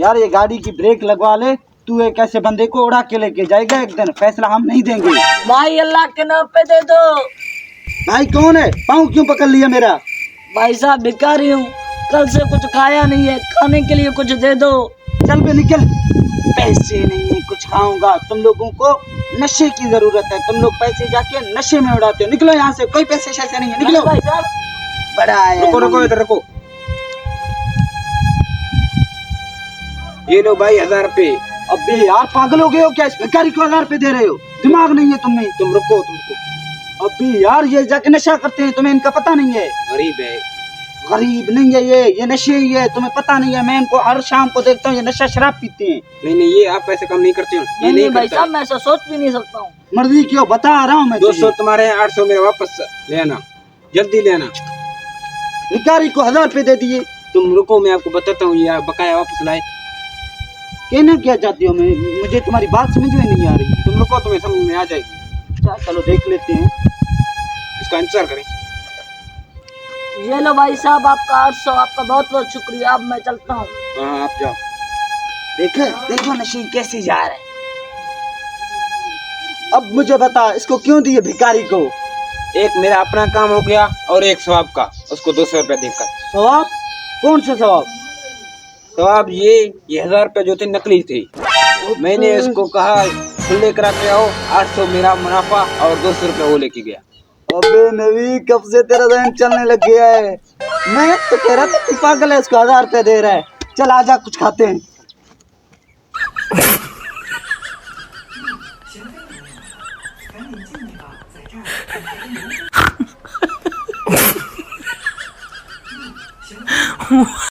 यार ये गाड़ी की ब्रेक लगवा ले, तू एक ऐसे बंदे को उड़ा के लेके जाएगा एक दिन, फैसला हम नहीं देंगे। भाई अल्लाह के नाम पे दे दो। भाई कौन है? पाँव क्यों पकड़ लिया मेरा? भाई साहब भिखारी हूँ, कल से कुछ खाया नहीं है, खाने के लिए कुछ दे दो। चल बे निकल, पैसे नहीं है कुछ खाऊंगा। तुम लोगों को नशे की जरूरत है, तुम लोग पैसे जाके नशे में उड़ाते हो। निकलो यहाँ से, कोई पैसे शैसे नहीं है, निकलो। भाई साहब बड़ा है। रुको रुको इधर रुको। ये लो भाई 1000 रुपए। अबे यार पागल हो गए हो क्या? इस भिखारी को 1000 रुपए दे रहे हो? दिमाग नहीं है तुम्हें? तुम रुको। अबे यार ये जाके नशा करते हैं, तुम्हें इनका पता नहीं है? गरीब है। गरीब नहीं है ये नशे ही है, तुम्हें पता नहीं है? मैं इनको हर शाम को देखता हूँ, ये नशा शराब पीते हैं। नहीं ये आप पैसे कम नहीं करते हो। ये नहीं भाई करता साहब है। मैं ऐसा सोच भी नहीं सकता हूँ। मर्जी क्यों, बता रहा हूँ मैं 200 तुम्हारे हैं, 800 मेरे वापस लेना, जल्दी लेना। भिखारी को 1000 रुपए दे दिए। तुम रुको, मैं आपको बताता हूँ ये बकाया वापस लाए। कहना क्या चाहती हो? मैं मुझे तुम्हारी बात समझ में नहीं आ रही। तुम रुको, तुम्हें समझ में आ जाएगी। चलो देख लेते हैं। इसका इंतजार करें। ये लो भाई साहब आपका 800, आपका बहुत बहुत शुक्रिया। अब मैं चलता हूँ। हाँ आप जाओ। देखो नशे कैसे जा रहे हैं। अब मुझे बता, इसको क्यों दिए भिखारी को? एक मेरा अपना काम हो गया और एक सवाब का, उसको 200 रुपया देकर। सवाब? कौन सा सवाब? सवाब ये 1000 रुपया जो थे नकली थे। मैंने उसको कहा खुले करा के आओ, 800 मेरा मुनाफा और 200 रुपया वो लेके गया। अबे नवी, कब से तेरा ध्यान चलने लग गया है? मैं तो कह रहा था तू पागल है, इसको 1000 रुपया दे रहा है। चल आजा कुछ खाते हैं।